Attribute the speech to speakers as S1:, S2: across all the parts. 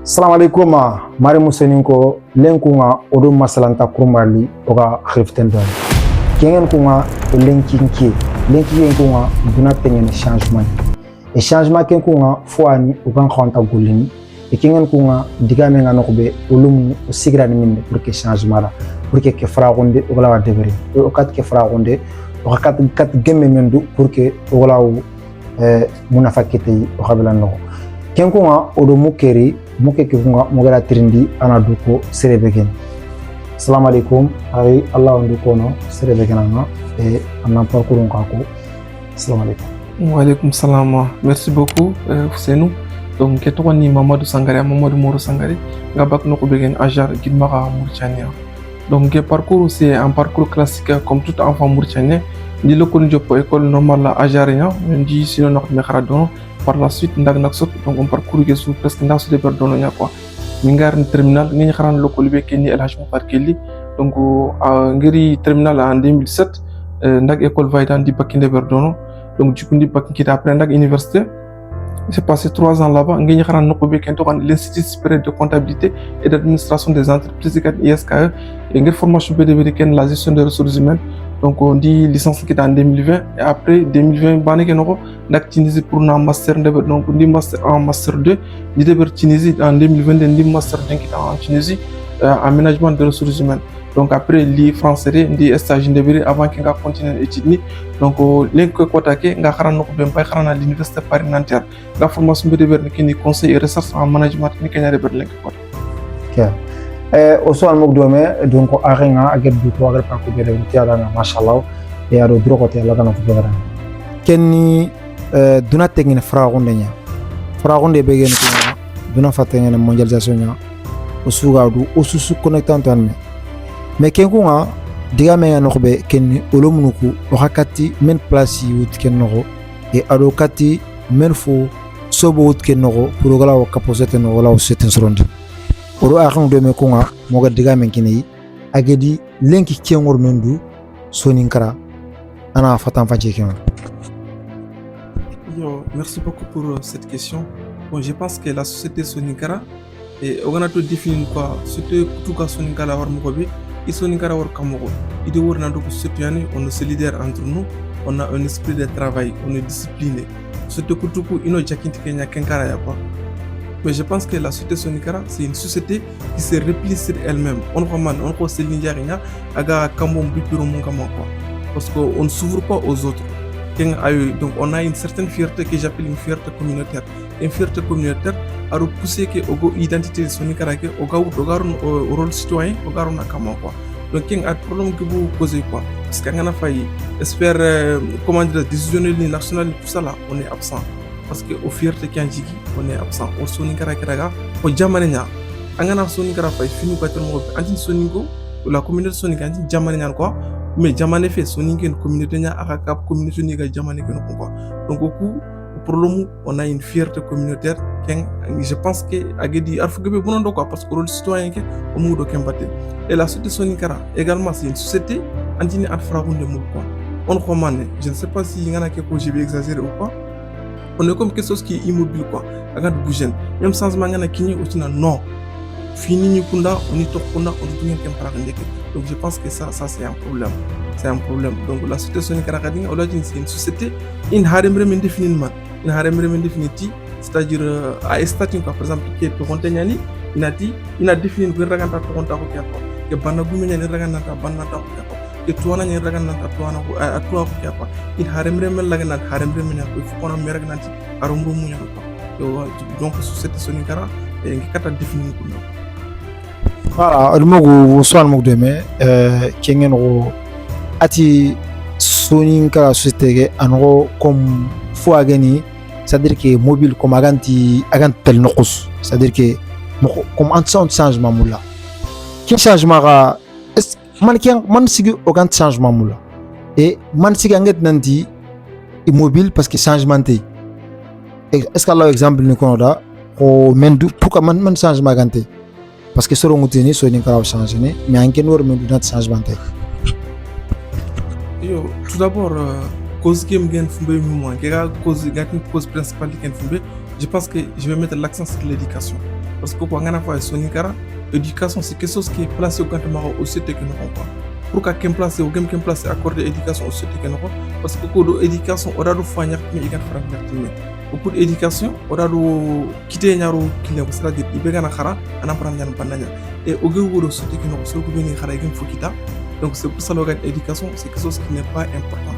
S1: Assalamu alaikum mari musenin ko lenkunga odo masalanta kurmali oga khiften don kengen kunga lenkinki kunga duna pengen changement e changement ken kunga foani ogan khanta golini e kengen kunga digame nga nokobe olum sigra ni minde pour que changement la pour que ke fragonde ogala wa debere o kat ke fragonde o kat gemme mendu pour que ogala munafakete o khabela no ken kunga odo mukeri muke kunga mogala trindi anadu ko serebegen. Assalamu alaikum ari Allah ndu kono serebegenanga et amna parcours ngako. Assalamu alaikum.
S2: Wa alaikum salam. Merci beaucoup Fousseinou. Donc ketoni Mamadou Sangare, Mamadou Moro Sangare, ngabak no ko begen ajar gidmaka Mauritania. Donc le parcours c'est un parcours classique comme tout enfant mauritanien. Ndi le ko jopo école normale ajarien, ndi sino nok me kharadono. Par la suite ndag nak sot donc on parcours que sous presque ndas de perdono nya quoi mingar ni terminal ngi xaran loko libe kenni El Hadj Mokhtar Kelly donc ngiri terminal en 2007 ndag école Vaidan di Bakinde Perdono donc jikundi bakki après ndag université. J'ai passé 3 ans là-bas ngi xaran noko be kento kan l'Institut supérieur de comptabilité et d'administration des entreprises ISKE et ngir formation BDB ken la gestion des ressources humaines. Donc on dit licence qui est en 2020 et après 2020 bané kenoko nak Tunisie pour un master donc on dit master en master 2 di deber Tunisie en 2022 di master 5 qui est en Tunisie aménagement des ressources humaines. Donc après li français di stage ndebiri avant que nga continuer études donc link ko attaquer nga xaran nako bem bay xaran à l'université Paris Nanterre la formation BDB ni conseil et recherche en management ni kenya deber link ko.
S1: OK. Osoal mokdome donc arenga aget du ko agar pa ko bere tiala na mashallah e ado dro ko tiala kana ko bere kenni duna tengene fragonde begen ko duna fatengene mondialisation nya osuga du osusu connectant tan mais ken ko nga diga me no be kenni olomnuku o hakati men place yut ken no e ado kati men fo sobo ut ken no pour gala o capacité no wala o seten soronde oro akhan do me konga moga diga men kini agedi lenki kengor mendu soninkara ana fatan faje ken.
S2: Yo, merci beaucoup pour cette question. Bon, je pense que la société Soninkara et on a tout défini quoi, c'était tout cas Soninkara war mokobi, et Soninkara war kamoko. Il doit avoir notre société, on est solidaire entre nous, on a un esprit de travail, on est discipliné. C'était tout coup ino jakinti kenya kenkara ya quoi. Mais je pense que la société Soninkara, c'est une société qui se replie sur elle-même. On peut se lier aga kambon bipiro mon quoi. Parce qu'on ne s'ouvre pas aux autres. Donc on a une certaine fierté que j'appelle une fierté communautaire. Une fierté communautaire a repoussé que l'identité de Soninkara que au rôle citoyen, au gars on a quoi. Donc il y a un problème que vous posez quoi. Parce qu'on a failli espérer comment dire décisionnel national tout ça là, on est absent. Parce que au fierté qui anjiki on est absent au Soninkara keraga au jamanenya angana Soninkara fa fini ko termo antin Soninko la communauté Soninka antin jamanenya quoi mais jamane fait Soninken communauté nya aka communauté ni ga jamane ko quoi donc au coup problème on a une fierté communautaire je pense que agedi arfugabe bonondo quoi parce que rôle citoyen ke o mudo kembate et la société Soninkara également c'est une société antini atfragunde mu quoi on commande je ne sais pas si ngana ke ko je vais exagérer ou pas. On est comme quelque chose qui est immobile quoi. Regarde bouger. Même sans mangana kini aussi non. Fini ni kunda, on est tokunda, on est bien qu'un parent. Donc je pense que ça c'est un problème. C'est un problème. Donc la société Soninkara kadinga aujourd'hui c'est une société in haremre indéfiniment. In haremre indéfiniti, c'est-à-dire à statut par exemple qui est contenu il a défini que raganta konta ko kiapo. Que banagu ni raganta banata ko kiapo. Que tuana ni raganta tuana ko atwa ko kiapo. Il haremre men lagana haremre men ko fukona meragna arumru munya ko. Donc société Soninkara et ngi kata définir ko.
S1: Voilà, almogu soal mokdeme kengen ro ati Soninkara société anro comme fo agani c'est-à-dire que mobile comme agant tel nokos c'est-à-dire que comme un changement moula qui changement ra man sigi organ changement moula et man sigi anget nanti immobile parce que changement té est-ce que là exemple ni konoda o mendu pourquoi man changement ganté parce que soro ngutini Soninkara changer né mais anken wor mendu nat changement té.
S2: Yo tout d'abord cause qui me gagne fumbe moi cause principale qui gagne fumbe je pense que je vais mettre l'accent sur l'éducation. parce que quoi ngana fa sonikara éducation c'est quelque chose qui est placé au canton au société que nous pas pour qu'un place au game qu'un place accordé éducation au société que nous parce que ko éducation ora do fa ñak mi igat faram ñak pour éducation ora do quitter ñaaro kile ko c'est à dire ibe gana xara ana pram ñan bandanya et au geu do société que nous so ko beni xara gem fukita donc c'est pour ça l'organe éducation c'est quelque chose qui n'est pas important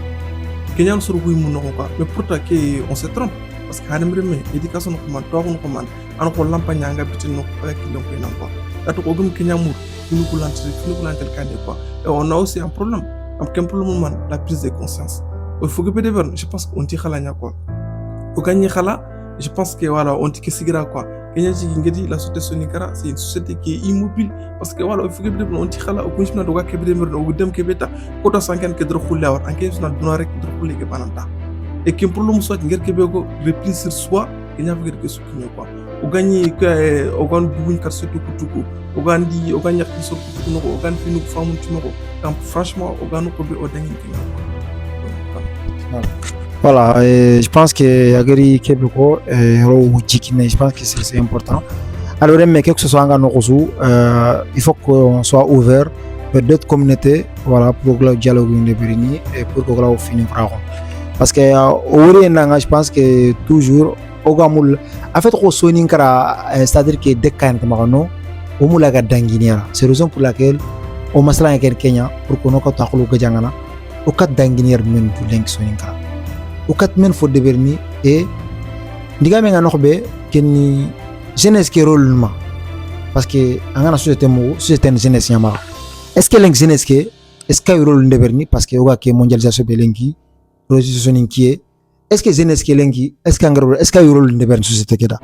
S2: kenyan sur ko mu noko quoi mais pourtant que on se trompe parce que hadem reme éducation no ko man to ko man an ko lampanya nga bitin no ko ak lo ko nan quoi dato ko gum kenyamur finu ko lantel kande quoi et on a aussi un problème man la prise de conscience il faut que peut devoir je pense qu'on tire la nya quoi au gagner khala je pense que voilà on tike sigira quoi kenya ci ngedi la société sonikara c'est une société qui est immobile parce que voilà il faut que peut devoir on tire khala ko njina doga ke devoir do dem ke beta ko to sanken ke dro khulle war anke suna duna rek dro khulle ke bananta et que problème soit ngir ke bego repli sur soi kenya faut que sukino quoi o gagner que o gan bugun kar surtout kutuko o gandi o ganya ki sur kutuko o gan finu famu tumako donc franchement o ganu ko be o dangin kenya
S1: voilà et je pense que Yagari Kebeko je pense que c'est important alors mais quelque chose soit il faut qu'on soit ouvert vers d'autres communautés voilà pour le dialogue de Bérini et pour que là on finisse parce que je pense que toujours ogamul en fait ko soninkara c'est-à-dire que dekkan kamano omula ga danginiara c'est raison pour laquelle o masala en Kenya pour qu'on ko taxlu ga jangana o kat danginier men du leng soninkara o kat men fo deberni et ndiga me nga noxbe ken jeunesse ke rôle ma parce que angana société mo société jeunesse yama est-ce que leng jeunesse ke est-ce que rôle deberni parce que o ga ke mondialisation be lengi resolution inquiet est-ce que jeunesse ke lengi est-ce que rôle deberni société ke da.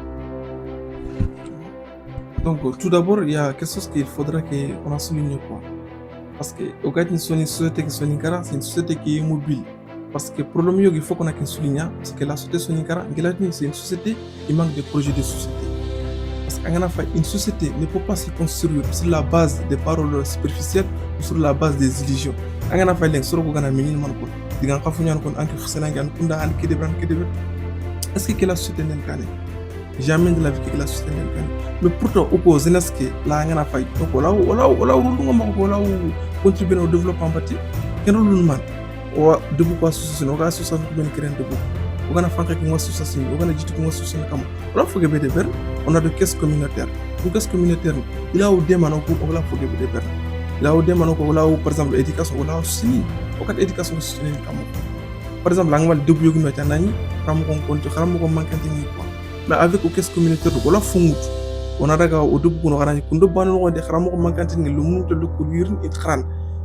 S2: Donc tout d'abord il y a quelque chose qu'il faudra qu'on souligne quoi parce que au cas d'une société qui sonikara c'est une société qui est mobile parce que pour le mieux il faut qu'on a qu'un souligne c'est que la société sonikara c'est une société qui manque de projets de société parce qu'une société ne peut pas se construire sur la base des paroles superficielles ou sur la base des illusions angana fa leng soro ko gana minin man ko digan ka funyan kon anki khsena ngan kunda an kede est-ce que la société n'est pas jamais de la vie que la société n'est pas mais pourtant au cause n'est-ce que la ngana fa donc wala contribuer au développement bâti ken lu man o debu ko association o association ko ben créer debu o gana fanka ki mo association o gana jitu ko mo association kam wala foge be de ber on a de caisse communautaire une caisse communautaire il a au demano ko wala foge be de ber il a au demano ko wala par exemple éducation wala sini o kat éducation sini kam par exemple la ngal debu yogi no tanani kam ko konto xaram ko mankante ni quoi mais avec au caisse communautaire wala fungut on a daga o debu ko no xarani kundo banu ko de xaram ko mankante ni lu mu to ko yirin it xaran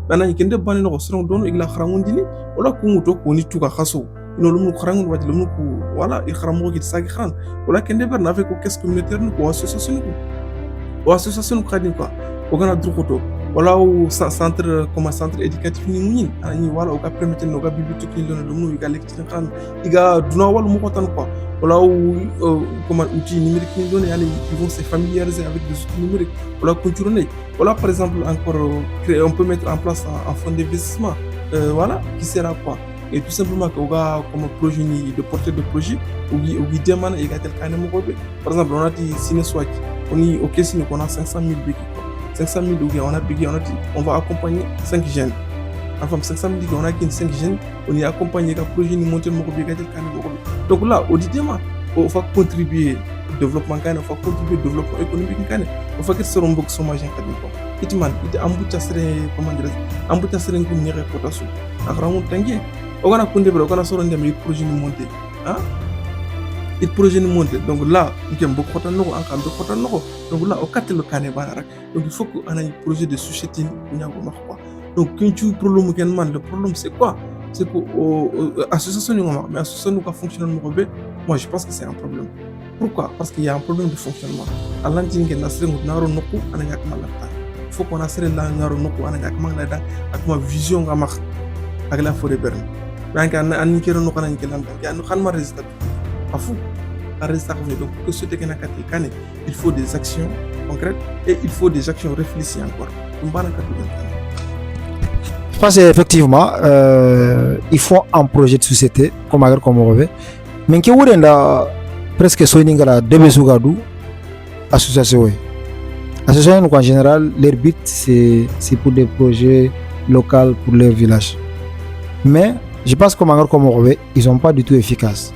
S2: nana kende bani no sron dono igla khramundini wala kunguto ko ni tuka khaso ino lumu khrangun wadi lumu ko wala i khramu ki sagi khran wala kende ber na avec ko caisse communautaire ko association ko khadi quoi o gana drukoto wala o centre comme centre éducatif ni munin ani wala o ka permettre no ga bibliothèque ni lono lumu iga lecture khran iga duna wala mu ko tan quoi wala comme outil numérique ni donné aller ils vont se familiariser avec des outils numériques wala contourner voilà par exemple encore créer on peut mettre en place un fonds d'investissement voilà qui sert à quoi et tout simplement que oga comme projet ni de porter de projet ou demande et gatel kanem ko par exemple on a dit Sineswatch on y OK si on a 500 000 big 500 000 ou on a big on va accompagner 5 jeunes enfin 500 000 on a 5 jeunes on y accompagner le projet ni monter mo ko gatel kanem ko donc là au ditement on va contribuer au développement il faut contribuer au développement économique il faut que ce soit un peu chômage itiman ite ambuta sere comment dire ambuta sere ngum ni réputation akhramu tangi o gana kunde bro gana soro ndem projet ni monter il projet ni monter donc là ngem bo khotan noko an kam do khotan noko donc là o katel kané bana rek donc il faut que on a un projet de société nyago mak quoi donc quand tu problème ken man le problème c'est quoi c'est que association ni ngoma mais association ko fonctionne mo be moi je pense que c'est un problème pourquoi parce qu'il y a un problème de fonctionnement alanti ngem na sere ngaro noko ana yak malata faut qu'on a serré la ngaro noko ana ak mang la da ak ma vision nga max ak la forêt berne donc an kero noko na ngelan da ya xan ma résultat afu a résultat donc que ce que na katel kané il faut des actions concrètes et il faut des actions réfléchies encore mbana katel.
S1: Je pense effectivement il faut un projet de société comme on revêt mais qui wurenda presque soninga la debe sugadu association oui. Association en général leur but c'est pour des projets locaux pour leur village. Mais je pense que Mangar Komorobe, ils sont pas du tout efficaces.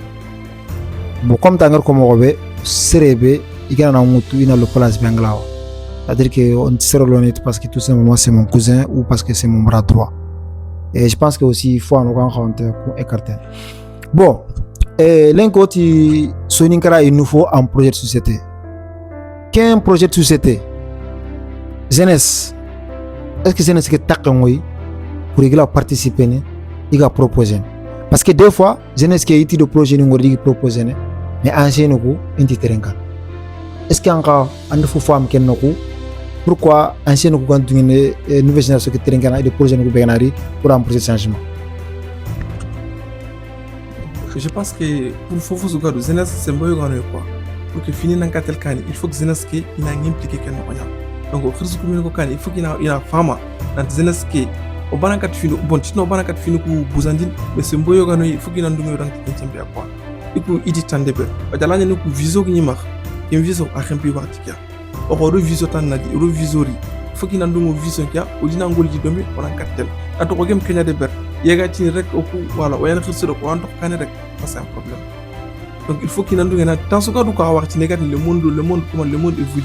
S1: Bon, comme Tangar Komorobe, Serebe, il y a un moutou, il y a le place Benglao. C'est-à-dire qu'on sera l'honnête parce que tout simplement c'est mon cousin ou parce que c'est mon bras droit. Et je pense que aussi il faut en rencontrer pour écarter. Bon, l'un côté, Soninkara, il nous faut un projet de société. Qu'un projet de société? Jeunesse. Est-ce que jeunesse est takangoi pour y participer? Il va proposer. Parce que des fois, jeunesse qui a été de projet nous proposer, mais ancien nous inti terrain. Est-ce qu'il y a encore un faux femme qui nous pourquoi ancien nous quand une nouvelle génération qui terrain et de projet nous bénari pour un projet de changement?
S2: Je pense que pour Fofo Zougadou, jeunesse c'est mieux gagner quoi. Pour que finir dans quel cas, il faut que jeunesse qui il a impliqué quelqu'un. Donc au fur et à mesure il faut qu'il y ait une femme dans jeunesse qui au banakat fini bon tino banakat fini ku buzandin mais c'est mieux gagner il faut qu'il y ait un dungo dans quelqu'un bien quoi. Et pour il tande be. Badala ne ku viso qui nyima, qui viso a rien pu voir tikia. Au re viso tan na di re visori. Il faut qu'il y ait un dungo viso kia au dina ngol di domi banakat tel. Ato ko gem kenya de ber. Yega ci rek oku wala wayan xissiro ko andox kané rek c'est un problème. Donc il faut qu'il y ait un dungo na dans ce cas du ko wax ci négatif le monde comment le monde évolue.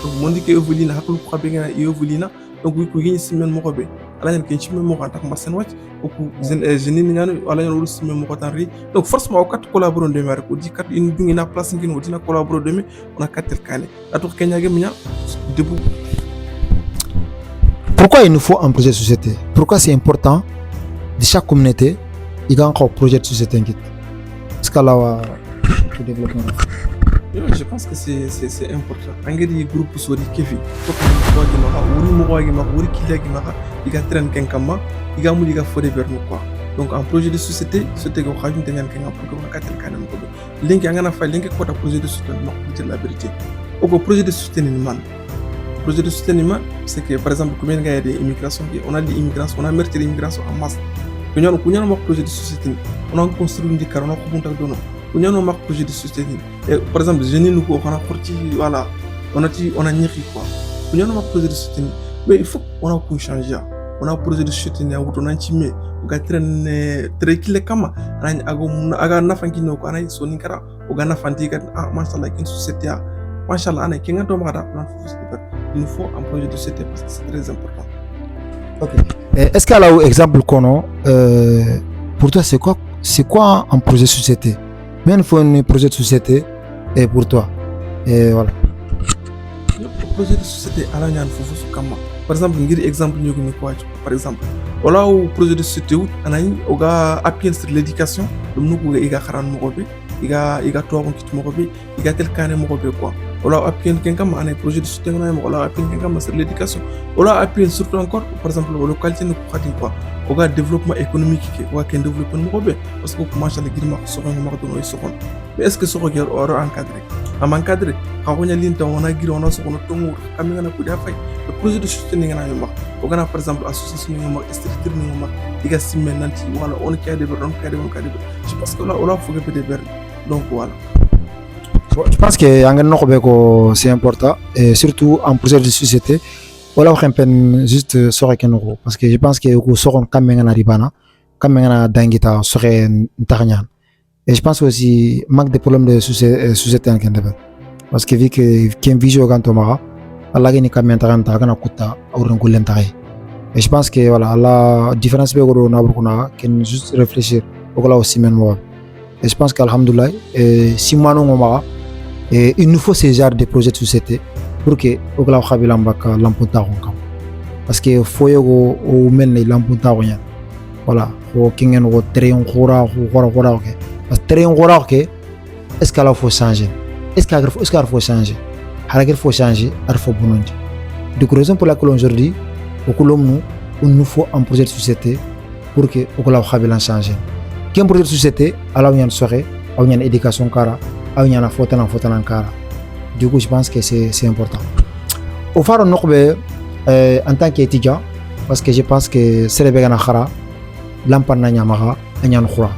S2: Donc le monde qui évolue na hakul ko be ngana évolue na donc oui ko gini simen mo ko be ala ñen ke ci même mo ko tak masen wacc oku jeune ni ñanu ala ñen wolu simen mo ko tan ri donc forcément kat collaborer de mer ko di kat une dungi na place ngin wodi na collaborer de mi on a katel kané atu kenya gem nya debout.
S1: Pourquoi il nous faut un projet de société? Pourquoi c'est important de chaque communauté il y a un projet de société est-ce que là le développement?
S2: Oui, je pense que c'est important. Angeli groupe sori kefi. Faut que nous soyons là. Ouri mouragi ma, ouri kilagi ma. Il y a train kenkama. Il y a mouli ga fodé vers nous quoi. Donc un projet de société, c'était qu'on rajoute un kenga pour qu'on katel kanam ko. Link angana fa link ko ta projet de société non pour dire la vérité. Au projet de société ni man. Projet de société ni man, c'est que par exemple combien il y a des immigrations, on a des immigrations, on a mérité l'immigration en masse. Quand on a un projet de société, on a construit une déclaration, on a contact donné. On a un projet de société. Et, par exemple, les jeunes, on a sorti, voilà, on a nié quoi. On a un projet de société. Mais il faut qu'on a changer. On a un projet de société, on a intimé, on a très kilé kama. On a nafanki no, on a sonikara, on a nafanti, ah, machallah, une société. Machallah, on a qu'un autre mara, il nous faut un projet de société parce que c'est très important.
S1: Ok. Est-ce qu'il y a un exemple qu'on a pour toi, c'est quoi un projet de société? Mais il faut un projet de société et pour toi. Et voilà.
S2: Le projet de société, par exemple, un exemple, par exemple, on a un projet de société où on a appuyé sur l'éducation, donc nous il y a il y a toi qui te m'occupes, il y a tel cas m'occupe quoi. On a appuyé quelqu'un à un projet de société, on a appuyé quelqu'un sur l'éducation. On a appuyé surtout encore, par exemple, la localité nous pratique quoi. On a développement économique qui est un développement m'occupe parce que comment ça les guillemets sur un marché de nos secondes. Mais est-ce que ce regard aura encadré? À m'encadrer, quand on a l'inter, on a guillemets on a sur un tour, comme on a coup d'affaires. Le projet de société n'est pas un on a par exemple association n'est structure n'est pas il y a six maintenant voilà on est cadre je pense que là on a faut que peut-être donc voilà.
S1: Je pense que c'est important et surtout en projet de société voilà on juste sur un parce que je pense que au sort quand même en ribana quand même en dangita serait ntarnyan et je pense aussi manque de problèmes de société en Canada parce que vu que qui vision quand on mara Allah gani quand même taranta kana kuta auran kulen taray et je pense que voilà la différence be goro na burkuna ken juste réfléchir au là aussi même et je pense qu'alhamdoulilah si moi non mara et il nous faut ces genres de projets de société pour que au là khabila mbaka lampunta on parce que faut yo au men lampunta on voilà faut kingen go train khora ok parce train khora ok est-ce qu'il faut changer est-ce qu'il faut changer il faut changer, il faut bononder. Donc raison pour laquelle aujourd'hui, il nous faut un projet de société pour que nous puissions changer. Qu'un projet de société, alors il y a une soirée, il y a une éducation cara, il y a une faute en cara. Du coup, je pense que c'est important. Au fond, nous en tant qu'étudiant, parce que je pense que c'est le bégan khara, l'amparna nyamara, anyan khura.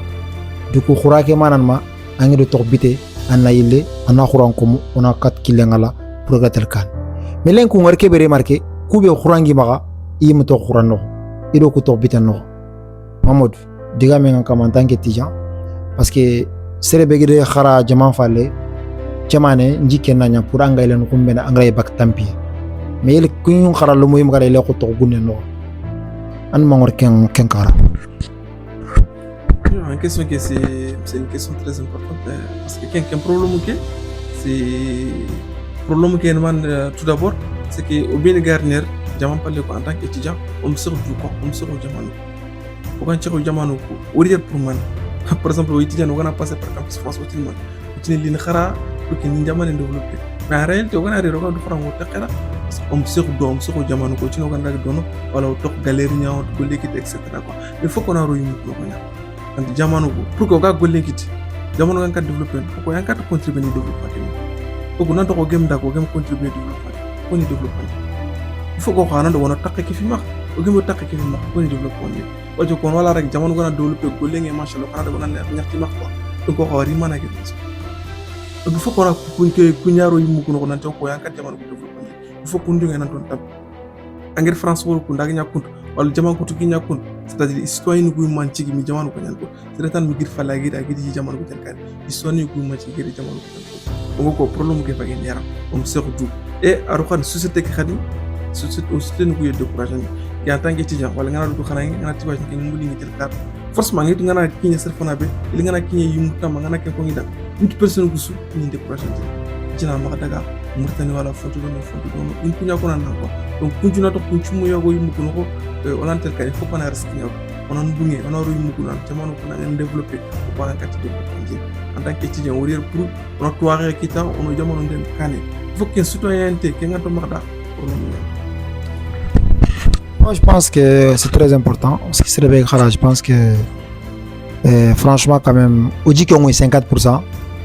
S1: Du coup, khura ke mananma, angi de torbité, anaïle, anakhura en commun, on a 4 kilengala. pour gatel kan mais len ko ngar ke be remarqué ku be khurangi maga yim to khurano ido ko to bitano mamadou diga men kam en tant qu'étudiant parce que sere be gide khara jaman falle jamane njike nanya pour angay len ko mbena angay bak tampi mais il ku ñu khara lu muy ngare le ko to gunne no an mangor ken kara.
S2: Une question que c'est une question très importante parce que quel problème que c'est problème que tout d'abord c'est que au bien garnier jaman parler en tant qu'étudiant on sort du quoi on sort au jaman au quand tu es au jaman au dire pour man par exemple au étudiant on a passé par campus France au tilman au tilman ligne khara pour que ni jaman développer mais en réalité on a arrivé on doit faire un autre cas on sort au jaman ko tu on a dono wala au top galerie nya au ko l'équipe etc quoi il faut qu'on a royu ko and jamano pour que ga golle kiti jamano kan ka développer ko yan ka contribuer ni développement ko nan to ko gem da ko gem contribuer développement ko ni développement il faut ko xana do wona takki ki fi max ko gem takki ki fi max ko ni développement ni wajo kon wala rek jamano gona développer golle ngi machallah xana do nan ñaxti max quoi donc ko xawari mana ki il faut ko ra ku ñaaro yimu ko nan to ko yan ka jamano ko développement il faut ko ndinga nan ton tab angir france wol ko ndaga ñakut wala jaman ko tuki ñakut c'est-à-dire citoyen ko manci mi jamanu ko ñan ko c'est tan mi gir fala gir ak di jamanu ko tan kan citoyen ko manci gir jamanu ko ko problème ke fagen yaram on se retrouve et aruxan société ki xadi société ko yedde courage ni en tant qu'étudiant wala ngana du xana ngana tibaj ke nguli ngi tel car forcément ngi ngana kiñe serfona be li ngana kiñe yimu tam ngana ke ko ngi dal une personne ko su ni découragé jina ma daga murtani wala foto do in kunya ko nan ko donc kunjuna to kunchumu yogo yimu ko on a tel cas il faut qu'on a resté on a ndungé on a ru yimu ko nan jamano ko nan développer ko ba kat développer en tant qu'étudiant ou pour on a toire qui ta on a jamano den kané il faut que citoyenneté ke ngato marda pour le moment.
S1: Moi je pense que c'est très important ce qui se réveille je pense que franchement quand même au dit qu'on est 50%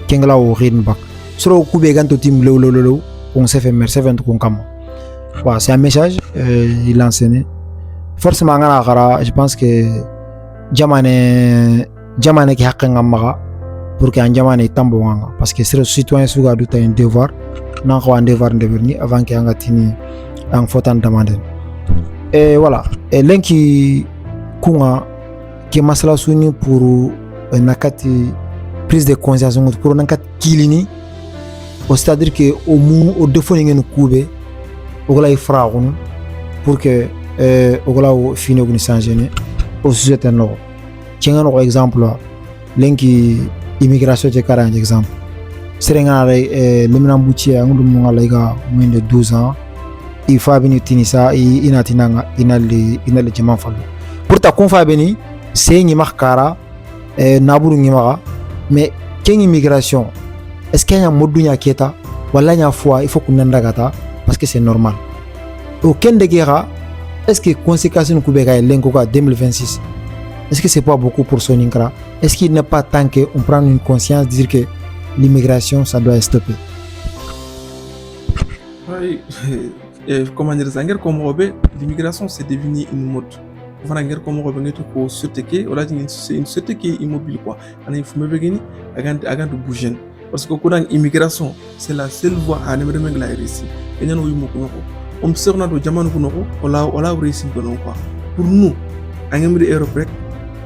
S1: kengla au rythme bac sur le coup beganto team lo on s'est fait merci 20 kon kam voilà c'est un message il a enseigné forcément ngana khara je pense que jamane ki haqqe ngamaga pour que jamane tambo nganga parce que c'est le citoyen suga du ta un devoir nan ko un devoir ni avant que anga tini en faut en demander et voilà et lenki kunga qui masala suni pour nakati prise de conscience pour nakat kilini c'est-à-dire que au défaut ngene koube ogla ifraun pour que ogla fini ogni changer au société no kinga no exemple lenki immigration te kara exemple serenga re lemna mbuchi ngudum ngala iga moins de 12 ans il faut venir tinisa inatinanga inali jaman fallu pour ta konfa beni c'est ngi makara naburu ngi maka mais ken immigration est-ce qu'il y a un mode dunya keta wala nya fois il faut qu'on ndagata parce que c'est normal aucun de guerre est-ce que conséquences nous kubeka lenko ka 2026 est-ce que c'est pas beaucoup pour Soninkra est-ce qu'il n'est pas temps que on prenne une conscience dire que l'immigration ça doit stopper.
S2: Oui, comment dire ça comme Robert l'immigration c'est devenu une mode voilà ngir comme Robert ngeto ko soteke wala c'est une soteke immobile quoi ana il faut me begini agant bouger parce que quand immigration c'est la seule voie à ne remettre la réussite et nous yimo ko on observe na do jamanu ko noko wala réussite ko non quoi pour nous angam de Europe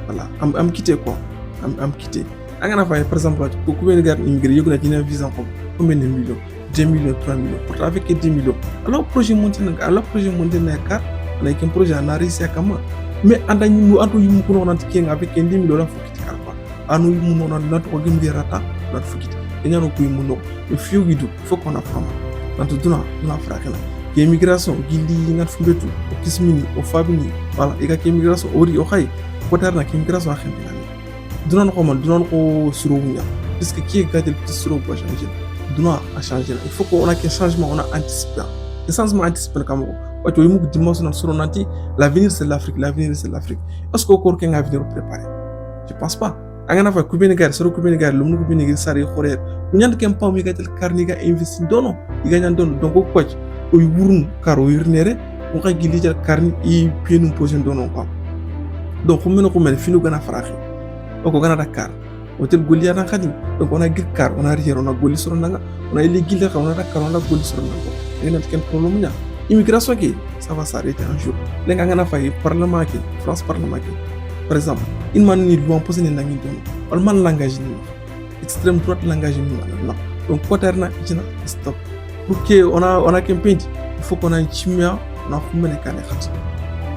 S2: voilà am quitter quoi am quitter angana fa par exemple ko ko ben gar immigré yoguna dina visa ko combien de millions 2 millions 3 millions pour avec 10 millions alors projet monté na car on a un projet à réussir comment mais anda ñu antu yimu ko non anti avec 10 millions la fukki car quoi anu yimu non na to ko gem rata na fukki et nous avons le fiu guidu faut qu'on apprenne dans tout la fracana l'immigration gili ngat fubetu o kismini o fabini voilà et que l'immigration ori o khay potar na l'immigration akhen dina dunon ko surunya parce que qui est gardé le petit suru pour changer dina a changer il faut qu'on a un changement on a anticipé le changement anticipé comme quoi tu yimuk dimension na suru nanti l'avenir c'est l'Afrique est-ce que encore qu'un avenir préparé je pense pas angana fa kubeni gar soro kubeni gar lumnu kubeni gar sari khorer nyand kem pam mi gatel karniga investi dono iganyan dono donc ko coach o yurun karo yirnere ko kay gili jal karni i pienu position dono quoi donc ko men finu gana faraxi o ko gana Dakar hôtel goli yana khadi donc on a car on a rien on a goli sur nanga on a les gilles on a car on a goli sur nanga et notre quel problème nya immigration qui ça va s'arrêter un jour les gars ngana fay parlement qui France parlement qui par exemple une man ni loi imposé ni nangi don on man langage ni extrême droite langage ni non donc quaterna itina stop pour que on a campagne il faut qu'on a une chimia on a fumé kané khat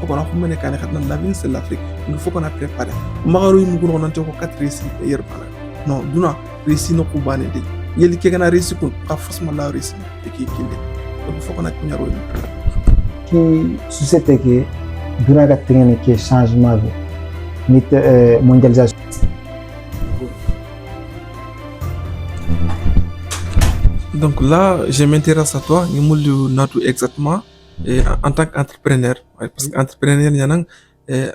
S2: faut qu'on a fumé kané khat dans la ville c'est l'Afrique il faut qu'on a préparé magaro yi mu ko on ko 4 récits hier bana non duna récit no ko bané de yeli ke gana récit ko ka forcément la récit et qui kinde donc il faut qu'on a ñaro
S1: qui société que duna ga tengene ke changement ni mondialisation.
S2: Donc là, je m'intéresse à toi, exactement en tant qu'entrepreneur. Parce qu'entrepreneur, il y a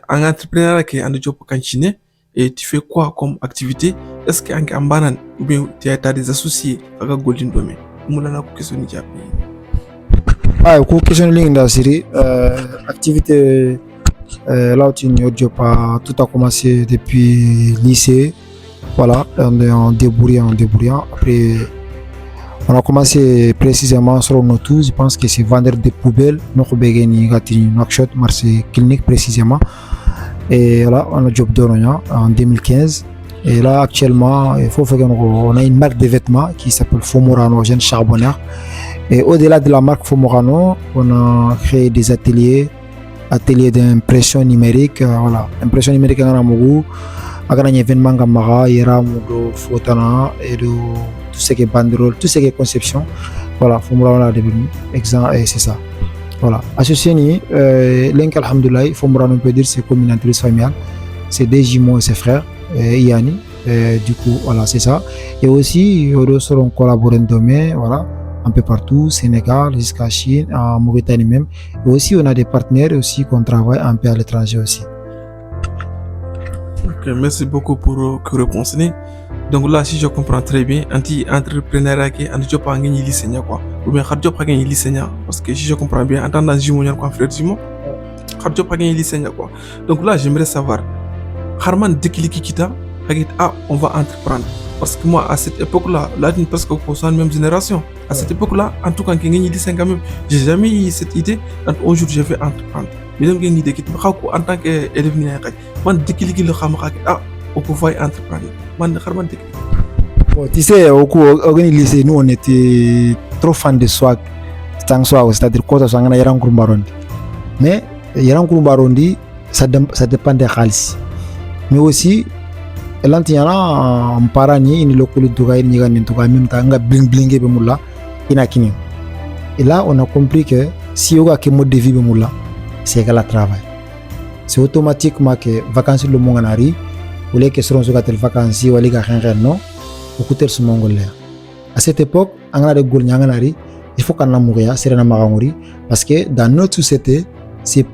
S2: un entrepreneur qui a un job continuer et tu fais quoi comme activité? Est-ce qu'il y a un banan ou bien tu as des associés avec Golden Domain? Moulana question ni japp.
S1: Ah, question ligne dans série activité là où tu job tout a commencé depuis lycée. Voilà, en débrouillant. Après on a commencé précisément sur nos tous, je pense que c'est vendre des poubelles, notre begeni gatini Nouakchott, Marseille clinique précisément. Et là on a job d'Oronia en 2015. Et là actuellement, il faut faire on a une marque de vêtements qui s'appelle Fomorano Jeune Charbonneur. Et au-delà de la marque Fomorano, on a créé des ateliers d'impression numérique, voilà, impression numérique en Amourou. Avec un événement Gamara, il y aura de photona et de tout ce qui est banderole, tout ce qui est conception. Voilà, Fomorano a devenu exemple et c'est ça. Voilà. Associé l'Inc Alhamdoulilah, Fomorano on peut dire c'est comme une entreprise familiale. C'est des jumeaux et ses frères, Yanni. Du coup, voilà, c'est ça. Et aussi, ils seront collaborés demain, voilà, un peu partout, Sénégal, jusqu'à Chine, en Mauritanie même. Et aussi, on a des partenaires aussi qu'on travaille un peu à l'étranger aussi.
S2: Ok, merci beaucoup pour la réponse. Donc là, si je comprends très bien, anti-entrepreneur qui est job à gagner lycéen quoi, ou bien job à gagner lycéen, parce que si je comprends bien, en tant que Jimon, quoi, frère Jimon, job à gagner lycéen quoi. Donc là, j'aimerais savoir, Harman déclic kita, on va entreprendre. Parce que moi, à cette époque-là, là, parce qu'on est la même génération, à cette époque-là, en tout cas, quand j'ai lycéen quand même, j'ai jamais eu cette idée. Un jour, je vais entreprendre. Mais j'ai une idée qui me en tant qu'élève, man déclic le on peut entreprendre. Man Harman déclic.
S1: Bon, tu sais, au lycée, nous, on était trop fans de swag. C'est-à-dire quoi, ça a un groupe barondi. Mais il y a un groupe barondi, ça dépend des khalis. Mais aussi, l'antiana en parani, il est le dougaï, il est même temps, bling bling et bemoula, inakini. Et là, on a compris que si on a un mode de vie bemoula, c'est égal à travail. C'est automatiquement que vacances le monde arrive, ou les que seront sur les vacances, ou les gars non, ou que tel ce mongolais. À cette époque, on a des goûts n'yanganari, il faut qu'on a mourir, c'est un maramori, parce que dans notre société, c'est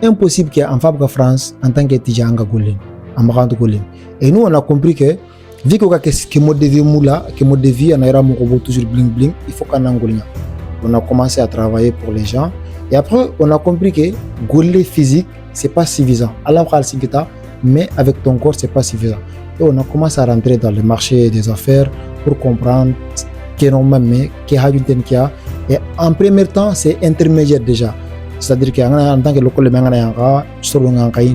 S1: impossible qu'en femme de France, en tant qu'étudiant, on a goulin. Et nous on a compris que vu que mode de vie moula, que mode de vie on a toujours bling bling, il faut qu'on engolien. On a commencé à travailler pour les gens et après on a compris que gouler physique c'est pas suffisant. Alors mais avec ton corps c'est pas suffisant. Et on a commencé à rentrer dans le marché des affaires pour comprendre que non même que et en premier temps c'est intermédiaire déjà. C'est-à-dire qu'en tant que local mangana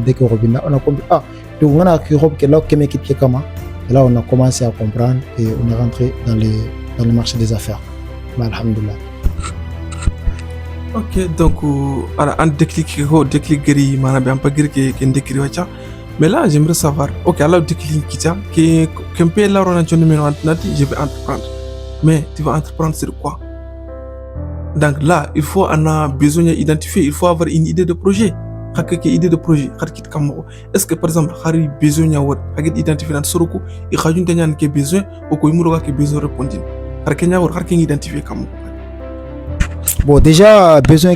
S1: dès que on a compris donc on a et là on a commencé à comprendre et on est rentré dans le marché des affaires. Alhamdoulilah.
S2: Ok, donc un déclic guéri, mais là j'aimerais savoir, ok, alors déclic qui un peu là on a je vais entreprendre. Mais tu vas entreprendre sur quoi? Donc là, il faut on a besoin d'identifier, il faut avoir une idée de projet. Quelle idée de projet? Est-ce que par exemple, il y a besoin d'identifier dans Soroko, il y a besoin ou qu'il y a besoin de répondre?
S1: Bon, déjà, besoin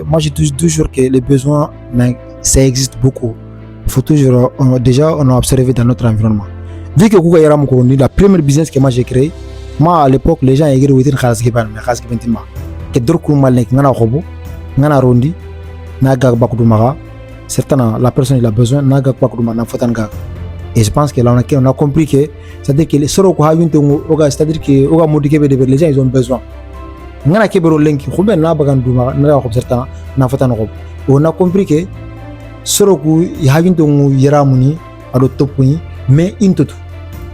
S1: moi je dis toujours que les besoins, ça existe beaucoup. Il faut toujours, déjà, on a observé dans notre environnement. Vu que la première business que moi j'ai créé, moi à l'époque, les gens étaient en train de naga bakudumara certainement la personne il a besoin naga bakuduma na fotan gag Et je pense que là, on a compris que, c'est-à-dire que les soro ko hajunte c'est-à-dire que oga modi kebe de les gens ils ont besoin. Ngana kebe ro lenki khumbe na bagan duma na ko certain na fata no. On a compris que soro ko hajunte ngu yaramuni ado topuni mais intotu.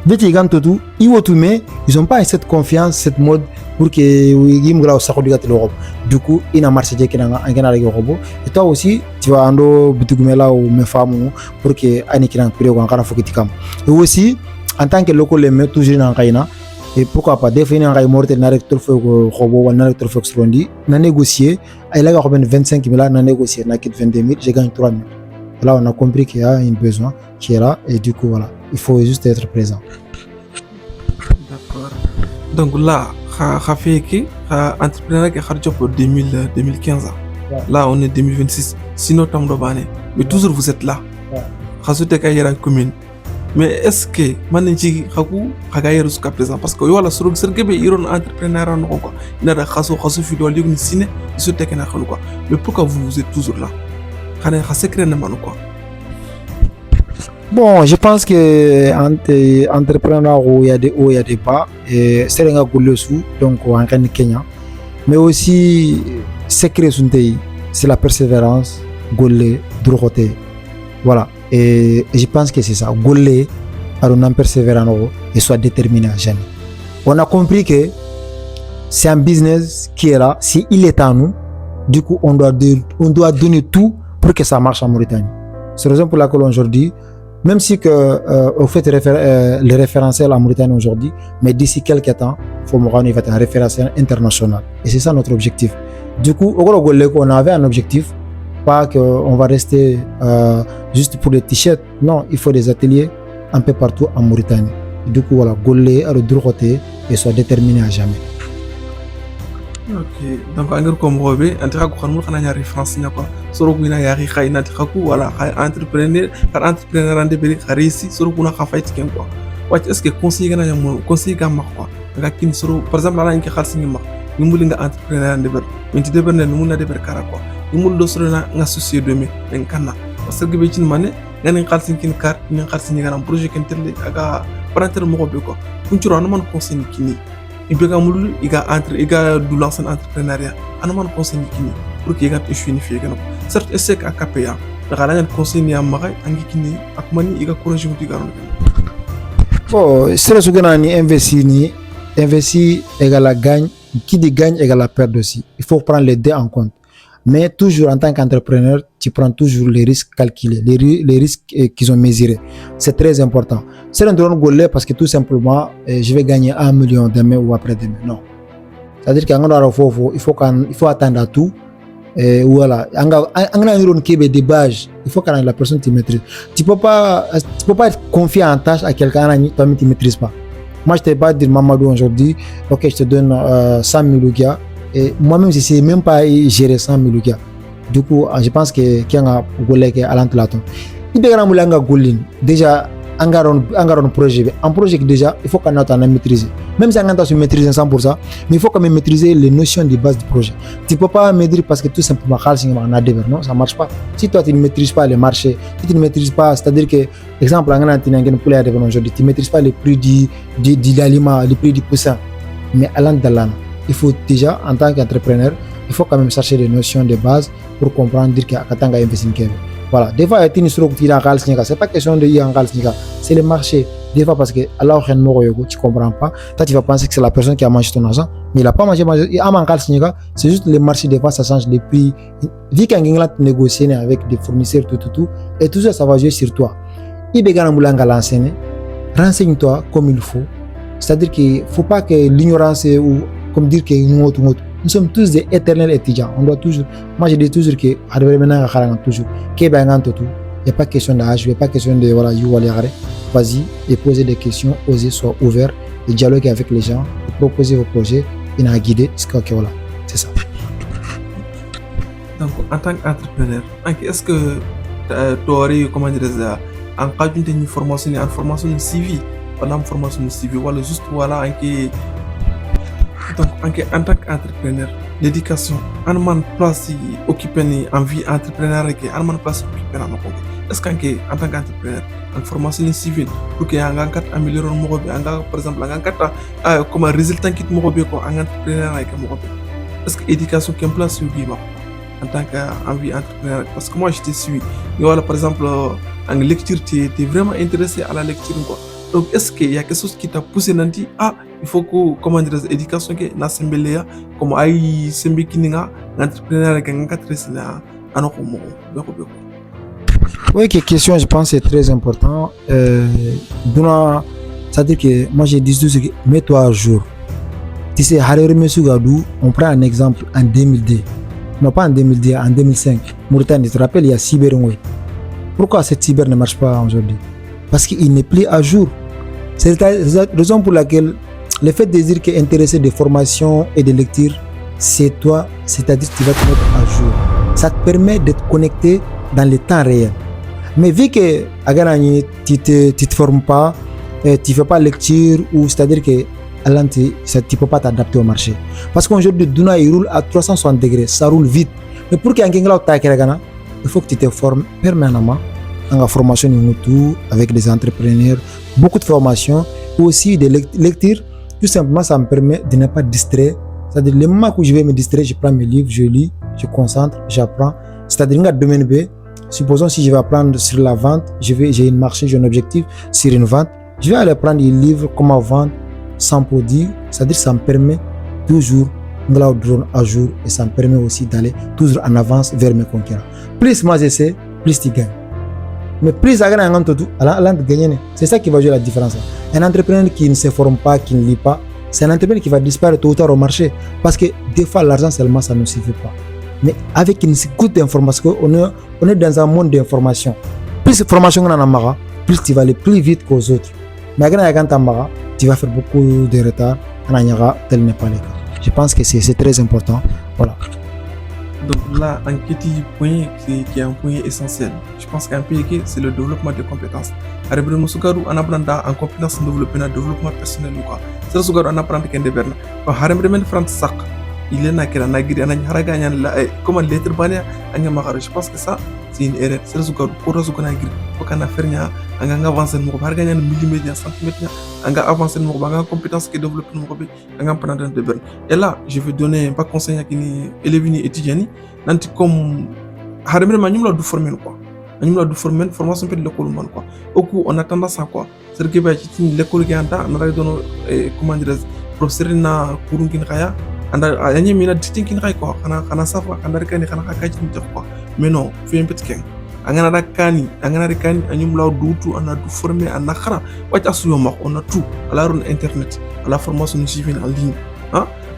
S1: Veti gantotu iwotu mais ils ont pas cette confiance, cette mode pour que yimgra sakhodiga l'Europe. Du coup, il a marché qui n'a pas robot. Et toi aussi, tu vas ando bitugumela ou mes femmes pour que ani qui n'a pas en cara fokitikam. Et aussi, en tant que local les met toujours en kaina. Et pourquoi pas définir un rail mortel n'a recteur fait robot ou n'a recteur fait extrondi. N'a négocié. Il a gagné 25 000 n'a négocié. N'a quitté 22 000. J'ai gagné 3 000. Là, on a compris qu'il y a un besoin qui est là. Et du coup, voilà, il faut juste être présent.
S2: D'accord. Donc là, entrepreneur qui a pour 2015.
S1: Ouais.
S2: Là, on est 2026. Sinon, mais toujours vous êtes là. Vous êtes en commune. Mais est-ce que managing haku hagaya jusqu'à présent parce que voilà sur le sergebe iron entrepreneur en quoi il a khaso fidèle ligne sine il se teke na quoi mais pourquoi vous êtes toujours là khane secret na manu quoi.
S1: Bon, je pense que entre entrepreneur il y a des hauts, il y a des bas et c'est un gros sous donc en Kenya mais aussi secret suntai c'est la persévérance golé droité voilà. Et je pense que c'est ça. Goler, alors persévérant et soit déterminé à jamais. On a compris que c'est un business qui est là. Si il est à nous, du coup, on doit donner tout pour que ça marche en Mauritanie. C'est la raison pour laquelle aujourd'hui, même si on fait le référentiel en Mauritanie aujourd'hui, mais d'ici quelques temps, il va être un référentiel international. Et c'est ça notre objectif. Du coup, on avait un objectif. Pas qu'on va rester juste pour les t-shirts. Non, il faut des ateliers un peu partout en Mauritanie. Du coup, voilà, Golé à le droité et soit déterminé à jamais.
S2: Ok, donc en gros comme Robé, en tout cas, quand on a une référence, sur le coup, il y a une entrepreneur, entrepreneur en début, réussi, sur le coup, on a fait quoi. Est-ce que conseiller quoi? Par exemple, là, il y a un entrepreneur en début, mais tu devrais ne pas quoi. Nous do sonna nga associé de me en kana parce que be tin mané ngani xalsin kin carte ni xalsin ngam projet ken telle aga paranter mo ko be ko kunchuro an man conseil kini ibe ga mulu iga entre iga du lancer entrepreneuriat an man conseil kini pour que iga échouer ni fi gana certes essai ka KPA da la ngani conseil ni am magay angi kini ak mani iga courage mu digaron
S1: bon c'est ce que ni investi égale gagne qui dit gagne égale la perte aussi il faut prendre les deux en compte. Mais toujours en tant qu'entrepreneur, tu prends toujours les risques calculés, les risques qu'ils ont mesurés. C'est très important. C'est un drone golé parce que tout simplement, je vais gagner 1 million demain ou après-demain. Non. C'est-à-dire qu'il faut attendre à tout. Et voilà. Des bases. Il faut que la personne te maîtrise. Tu peux pas être confié en tâche à quelqu'un qui toi tu ne maîtrises pas. Moi, je ne t'ai pas dit Mamadou aujourd'hui, ok, je te donne 100 000 roupias. Et moi-même, je ne sais même pas gérer 100 000 gars. Du coup, je pense que qui a golé qui à l'entlaton. Il y a un golin. Déjà, un projet. Un projet déjà, il faut qu'on ait maîtriser. Même si on a su maîtriser 100%, mais il faut quand même maîtriser les notions de base du projet. Tu ne peux pas maîtriser parce que tout simplement, non, ça ne marche pas. Si toi, tu ne maîtrises pas les marchés, si tu ne maîtrises pas, c'est-à-dire que, exemple, tu ne maîtrises pas les prix de l'aliment, les prix du poussin. Mais à l'entlaton. Il faut déjà, en tant qu'entrepreneur, il faut quand même chercher les notions de base pour comprendre dire que Katanga investit. Voilà. Des fois, il y a c'est pas question de y c'est le marché. Des fois, parce que alors tu ne comprends pas. Toi, tu vas penser que c'est la personne qui a mangé ton argent, mais il n'a pas mangé. C'est juste le marché. Des fois, ça change les prix. Vu qu'en England, tu négocies avec des fournisseurs, tout, et tout ça, ça va jouer sur toi. Renseigne-toi comme il faut. C'est-à-dire qu'il ne faut pas que l'ignorance ou comme dire que nous sommes tous des éternels étudiants. On doit toujours. Moi, je dis toujours que toujours. Il n'y a pas question d'âge, il n'y a pas question de voilà, vas-y et poser des questions, oser, soit ouvert et dialoguer avec les gens, et proposer vos projets, et à guider. Voilà, c'est ça.
S2: Donc, en tant qu'entrepreneur, est-ce que tu aurais, comment dire ça, en cas d'une formation, une formation CV, pendant une formation CV, voilà, juste voilà, donc, en tant qu'entrepreneur, l'éducation an man place occupé ni en vie entrepreneuriale ke an man place occupé na ko est-ce que en tant qu'entrepreneur en formation civile pour que anga kat améliorer mo bi anga par exemple anga kat comme résultat kit mo bi ko en entrepreneur ay mo bi est-ce que éducation qui en place yu bi ma en tant qu'envie entrepreneur parce que moi je te suis et voilà par exemple en lecture tu es vraiment intéressé à la lecture quoi donc est-ce qu'il y a quelque chose qui t'a poussé nanti il faut que comment dire éducation que na sembeleya comme ay sembi kininga entrepreneur que ngaka tresina anoko mo beko beko.
S1: Oui, question, je pense, c'est très important. C'est-à-dire que moi, j'ai dit tout ce que mets-toi à jour. Tu sais, on prend un exemple en 2002. Non, pas en 2010, en 2005. Mauritanie, tu te rappelles, il y a Cyberway. Pourquoi cette cyber ne marche pas aujourd'hui? Parce qu'il n'est plus à jour. C'est la raison pour laquelle le fait de dire qu'être intéressé des formations et des lectures, c'est toi, c'est-à-dire que tu vas te mettre à jour. Ça te permet d'être connecté dans le temps réel. Mais vu que tu ne te formes pas, tu ne fais pas lecture, ou c'est-à-dire que tu ne peux pas t'adapter au marché. Parce qu'aujourd'hui, Duna il roule à 360 degrés, ça roule vite. Mais pour qu'il y ait un il faut que tu te formes permanemment en la formation avec des entrepreneurs, beaucoup de formations, ou aussi des lectures. Tout simplement, ça me permet de ne pas distraire. C'est-à-dire, le moment où je vais me distraire, je prends mes livres, je lis, je concentre, j'apprends. C'est-à-dire, dans le domaine B, supposons si je vais apprendre sur la vente, j'ai une marché, j'ai un objectif sur une vente, je vais aller prendre des livres, comment vendre, sans produit. C'est-à-dire, ça me permet toujours de la drone à jour et ça me permet aussi d'aller toujours en avance vers mes concurrents. Plus moi j'essaie, plus tu gagnes. Mais plus ça gagne, c'est ça qui va jouer la différence. Un entrepreneur qui ne se forme pas, qui ne lit pas, c'est un entrepreneur qui va disparaître tôt ou tard au marché. Parce que des fois, l'argent seulement, ça ne suffit pas. Mais avec une écoute d'information, on est dans un monde d'information. Plus de formation on a, plus tu vas aller plus vite qu'aux autres. Mais quand tu vas faire beaucoup de retard, tel n'est pas le cas. Je pense que c'est très important. Voilà.
S2: Donc là, un petit point qui est un point essentiel. Je pense qu'un point c'est le développement des compétences. Arabie Moussougarou, on apprend en compétences de développement personnel. C'est ce qu'on apprend qu'un déberna. Harem France Sak. Il est là, comment l'être bannière, je pense que ça, c'est une erreur. C'est ce qu'on a dit. Pour qu'on a fait un avancé, on va gagner un millimètre, centimètre, on va avancer, on va gagner compétences qui développent, on va prendre de berne. Et là, je vais donner un conseil à qui élèves et étudiants. Nanti comme Harem Manu l'a dû former quoi. Manu l'a dû former formation de l'école man quoi. Au coup, on a tendance à quoi? C'est que l'école qui est en train de comment dire, professeur na kurungin kaya. Anda ayanya mina ditinkin kai ko kana safa kana rikani kana kakajin ta ko mais non fi un petit ken angana rakani anyum law dutu ana du former ana khara wata asuyo mak on a tout à la internet à la formation civile en ligne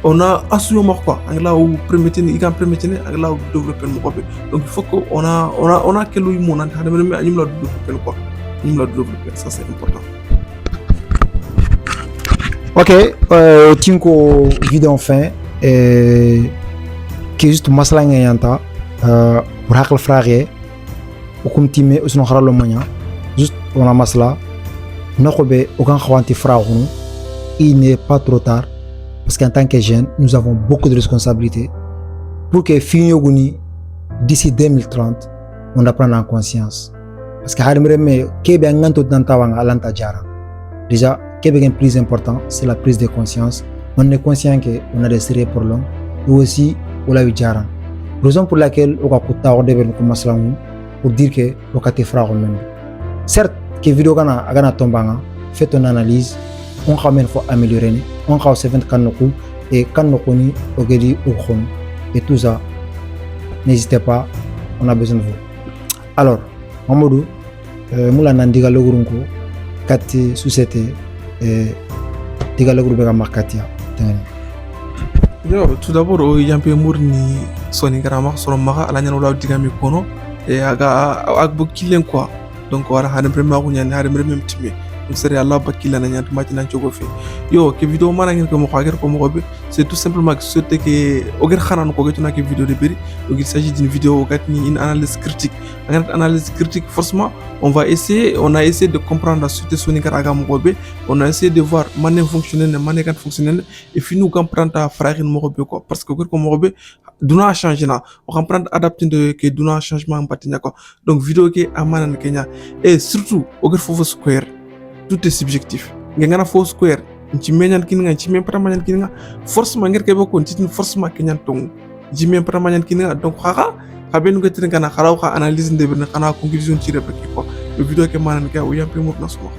S2: on a asuyo mak quoi angla ou permettre angla développer mo ko donc il faut que on a que lui mon anta de mais anyum law développer quoi anyum law développer ça c'est important.
S1: Ok, tinko vidéo enfin qui juste masala ngayanta pour hakal frère ou comme timé ou sinon haralo mania juste on a masala nokobe aucun khwanti frère il n'est pas trop tard parce qu'en tant que jeune nous avons beaucoup de responsabilités pour que finiyoguni d'ici 2030 on apprenne en conscience parce que harimreme kebe nganto tantawanga alanta jara déjà le plus important, c'est la prise de conscience. On est conscient qu'on a des sérieux problèmes et aussi on a eu Djaran. Raison pour laquelle on a pour dire que on a été frères même. Certes, que vidéo gana tombanga, fait une analyse, on a même faut améliorer, on a aussi 20 kanoku et kanokoni ogedi ukhon et tout ça. N'hésitez pas, on a besoin de vous. Alors, Mamadou, moula nandiga logurunko, kati société.
S2: Tout d'abord il y a un peu mourni soni grama solo maga ala nyano law digami kono e aga agbo kilen quoi donc wara haden premier ko nyane haden même timé sere Allah bakila na nyant mati nan chogo fe yo ke video mana ngin ko mo xager ko mo be c'est tout simplement que ce que oger xanan ko getuna ke vidéo de beri donc il s'agit d'une vidéo gatni une analyse critique une analyse critique forcément on a essayé de comprendre la société sonikara aga mo be on a essayé de voir mané fonctionner mané kan fonctionner et puis nous comprendre ta frère mo be quoi parce que ko mo be duna changer na on comprendre adapter de que duna changement patinya quoi donc vidéo ke amana kenya et surtout oger fofo square tout est subjectif ngana fo square nci menyan kininga nci men para manyan kininga forcément ngir kebe ko nci forcément kenyan tong nci men para manyan kininga donc xaxa xaben ko tin kana xaraw xa analyse ndebe na xana conclusion ci repeki quoi le vidéo ke manan ka o yampe mo na suma